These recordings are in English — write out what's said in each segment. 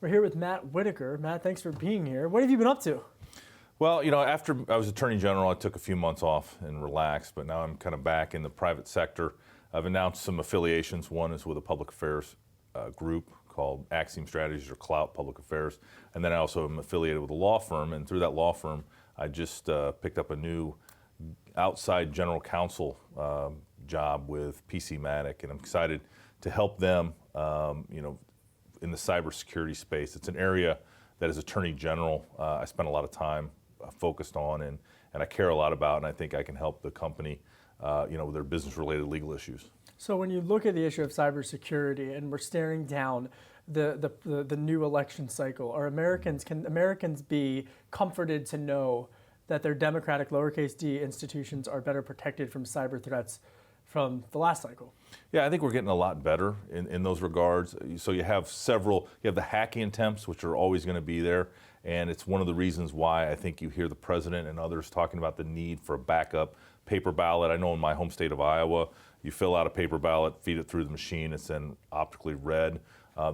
We're here with Matt Whitaker. Matt, thanks for being here. What have you been up to? Well, after I was Attorney General, I took a few months off and relaxed, but now I'm kind of back in the private sector. I've announced some affiliations. One is with a public affairs group called Axiom Strategies or Clout Public Affairs, and then I also am affiliated with a law firm, and through that law firm, I just picked up a new outside general counsel job with PCmatic, and I'm excited to help them, in the cybersecurity space. It's an area that as Attorney General, I spent a lot of time focused on and I care a lot about, and I think I can help the company, with their business-related legal issues. So when you look at the issue of cybersecurity and we're staring down the new election cycle, can Americans be comforted to know that their democratic lowercase d institutions are better protected from cyber threats from the last cycle? Yeah, I think we're getting a lot better in those regards. So you have the hacking attempts, which are always going to be there. And it's one of the reasons why I think you hear the president and others talking about the need for a backup paper ballot. I know in my home state of Iowa, you fill out a paper ballot, feed it through the machine, it's then optically read.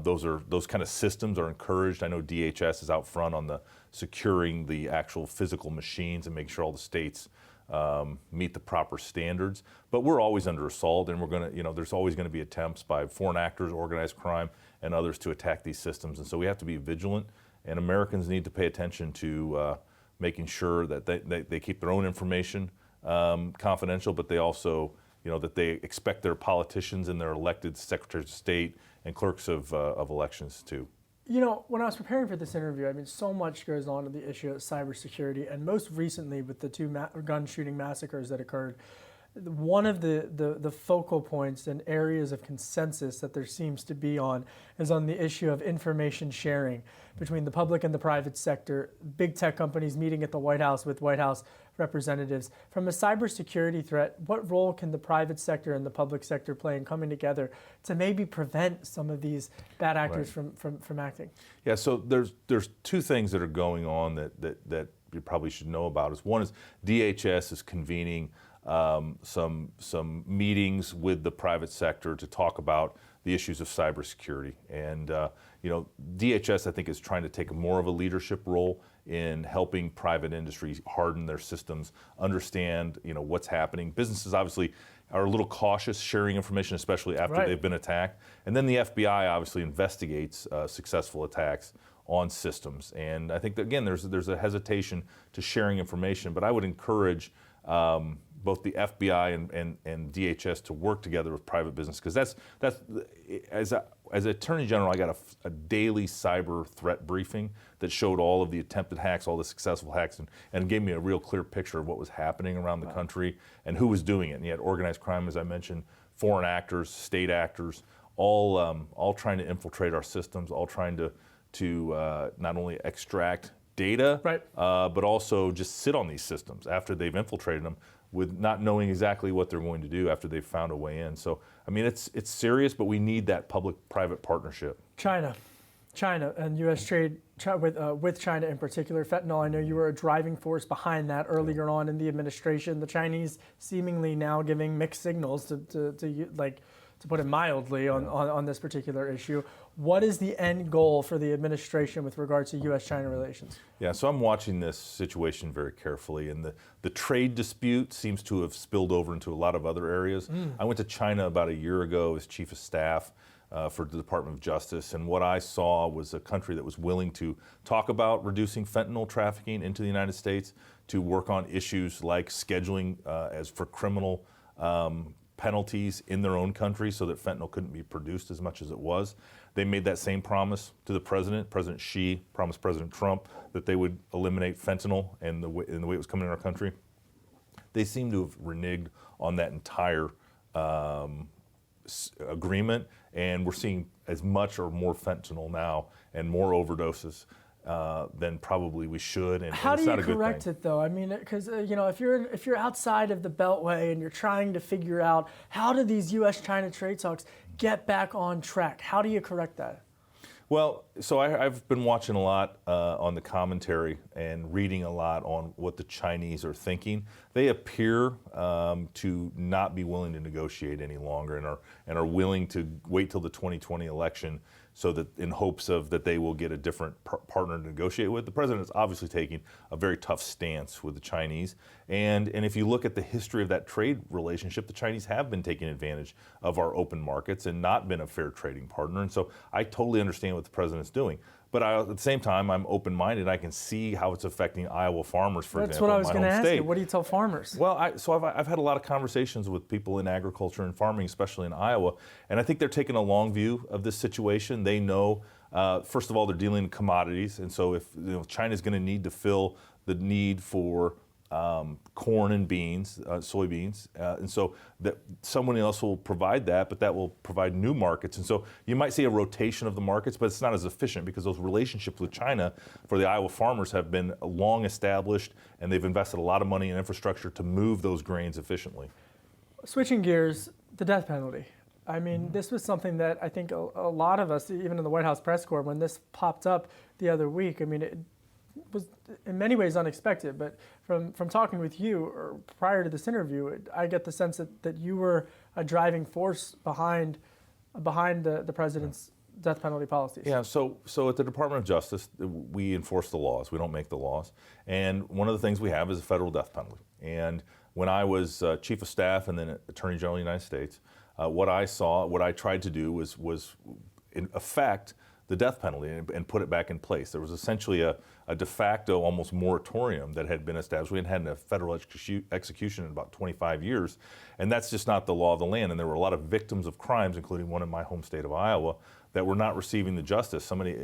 Those kind of systems are encouraged. I know DHS is out front on the securing the actual physical machines and make sure all the states meet the proper standards. But we're always under assault, and there's always going to be attempts by foreign actors, organized crime, and others to attack these systems. And so we have to be vigilant, and Americans need to pay attention to making sure that they keep their own information confidential, but they also, that they expect their politicians and their elected secretaries of state and clerks of elections to. When I was preparing for this interview, so much goes on to the issue of cybersecurity, and most recently with the two gun shooting massacres that occurred, one of the focal points and areas of consensus that there seems to be on is on the issue of information sharing between the public and the private sector, big tech companies meeting at the White House with White House representatives. From a cybersecurity threat, what role can the private sector and the public sector play in coming together to maybe prevent some of these bad actors from acting? Yeah, so there's two things that are going on that you probably should know about. One is DHS is convening some meetings with the private sector to talk about the issues of cybersecurity. And DHS, I think, is trying to take more of a leadership role in helping private industries harden their systems, understand what's happening. Businesses obviously are a little cautious sharing information, especially after they've been attacked. And then the FBI obviously investigates successful attacks on systems. And I think that, again, there's a hesitation to sharing information, but I would encourage both the FBI and DHS to work together with private business, because that's as Attorney General, I got a daily cyber threat briefing that showed all of the attempted hacks, all the successful hacks, and gave me a real clear picture of what was happening around the country and who was doing it. And you had organized crime, as I mentioned, foreign actors, state actors, all trying to infiltrate our systems, all trying to not only extract data, but also just sit on these systems after they've infiltrated them, with not knowing exactly what they're going to do after they've found a way in. So, it's serious, but we need that public-private partnership. China and U.S. trade with China in particular. Fentanyl, I know you were a driving force behind that earlier on in the administration. The Chinese seemingly now giving mixed signals to put it mildly, on this particular issue. What is the end goal for the administration with regards to U.S.-China relations? Yeah, so I'm watching this situation very carefully, and the trade dispute seems to have spilled over into a lot of other areas. I went to China about a year ago as chief of staff for the Department of Justice, and what I saw was a country that was willing to talk about reducing fentanyl trafficking into the United States, to work on issues like scheduling as for criminal penalties in their own country so that fentanyl couldn't be produced as much as it was. They made that same promise to the president. President Xi promised President Trump that they would eliminate fentanyl and the way it was coming in our country. They seem to have reneged on that entire agreement, and we're seeing as much or more fentanyl now and more overdoses than probably we should. And how it's do not you a good correct thing. it though? Because if you're outside of the Beltway and you're trying to figure out how do these U.S.-China trade talks get back on track, how do you correct that? Well, so I've been watching a lot on the commentary and reading a lot on what the Chinese are thinking. They appear to not be willing to negotiate any longer and are willing to wait till the 2020 election so that in hopes of that they will get a different partner to negotiate with. The president is obviously taking a very tough stance with the Chinese. And if you look at the history of that trade relationship, the Chinese have been taking advantage of our open markets and not been a fair trading partner. And so I totally understand what the president's doing. But at the same time, I'm open-minded. I can see how it's affecting Iowa farmers, for That's example, what I was in my going to home ask state. you. What do you tell farmers? Well, I've had a lot of conversations with people in agriculture and farming, especially in Iowa, and I think they're taking a long view of this situation. They know, first of all, they're dealing in commodities, and so if China's going to need to fill the need for corn and beans, soybeans, and so that someone else will provide that, but that will provide new markets. And so you might see a rotation of the markets, but it's not as efficient because those relationships with China for the Iowa farmers have been long established, and they've invested a lot of money in infrastructure to move those grains efficiently. Switching gears, the death penalty. I mean, this was something that I think a lot of us, even in the White House press corps, when this popped up the other week, I mean, it was in many ways unexpected, but from talking with you or prior to this interview, I get the sense that you were a driving force behind the president's death penalty policies. Yeah, so at the Department of Justice, we enforce the laws. We don't make the laws. And one of the things we have is a federal death penalty. And when I was chief of staff and then Attorney General of the United States, what I tried to do was in effect the death penalty and put it back in place. There was essentially a de facto almost moratorium that had been established. We hadn't had a federal execution in about 25 years, and that's just not the law of the land. And there were a lot of victims of crimes, including one in my home state of Iowa, that were not receiving the justice. Somebody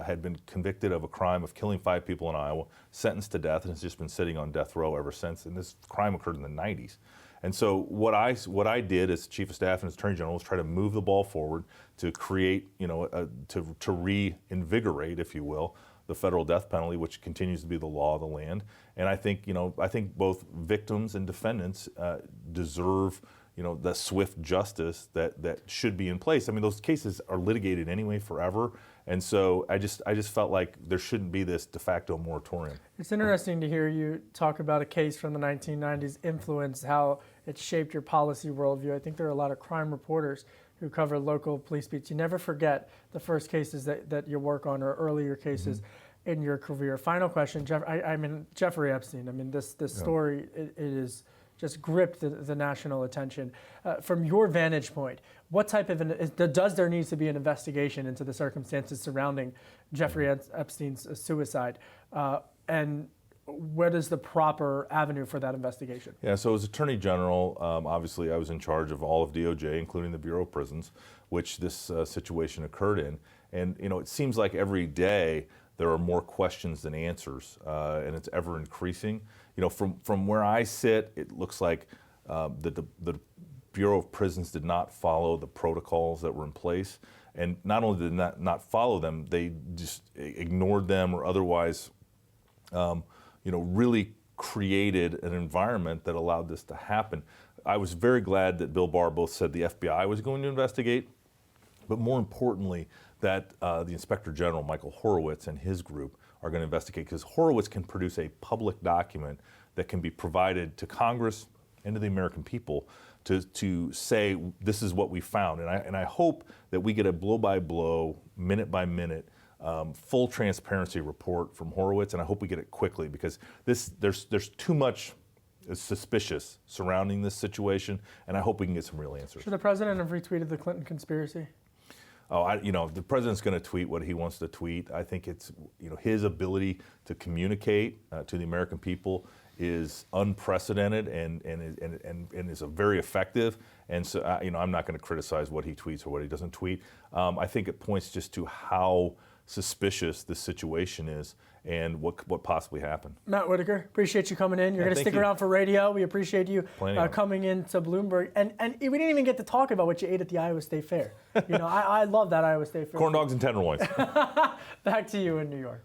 had been convicted of a crime of killing 5 people in Iowa, sentenced to death, and has just been sitting on death row ever since. And this crime occurred in the 90s. And so what I did as chief of staff and as attorney general was try to move the ball forward to create, to reinvigorate, if you will, the federal death penalty, which continues to be the law of the land. And I think both victims and defendants deserve, the swift justice that should be in place. I mean, those cases are litigated anyway forever. And so I just felt like there shouldn't be this de facto moratorium. It's interesting to hear you talk about a case from the 1990s influence, how it shaped your policy worldview. I think there are a lot of crime reporters who cover local police beats. You never forget the first cases that you work on or earlier cases in your career. Final question, Jeffrey Epstein. I mean, this story, it is just gripped the national attention. From your vantage point, what type of does there need to be an investigation into the circumstances surrounding Jeffrey Epstein's suicide, and what is the proper avenue for that investigation? Yeah, so as Attorney General, obviously I was in charge of all of DOJ, including the Bureau of Prisons, which this situation occurred in. And it seems like every day there are more questions than answers, and it's ever increasing. From where I sit, it looks like the Bureau of Prisons did not follow the protocols that were in place. And not only did not follow them, they just ignored them or otherwise really created an environment that allowed this to happen. I was very glad that Bill Barr both said the FBI was going to investigate, but more importantly, that the Inspector General, Michael Horowitz, and his group are going to investigate, because Horowitz can produce a public document that can be provided to Congress and to the American people to say this is what we found. And I hope that we get a blow-by-blow, minute-by-minute, full transparency report from Horowitz, and I hope we get it quickly, because there's too much suspicious surrounding this situation, and I hope we can get some real answers. Should the president have retweeted the Clinton conspiracy? The president's going to tweet what he wants to tweet. I think it's, his ability to communicate to the American people is unprecedented and is very effective. And so, I'm not going to criticize what he tweets or what he doesn't tweet. I think it points just to how suspicious this situation is and what possibly happened. Matt Whitaker, appreciate you coming in. You're going to stick around for radio. We appreciate you coming into Bloomberg. And we didn't even get to talk about what you ate at the Iowa State Fair. I love that Iowa State Fair. Corn dogs and tenderloins. Back to you in New York.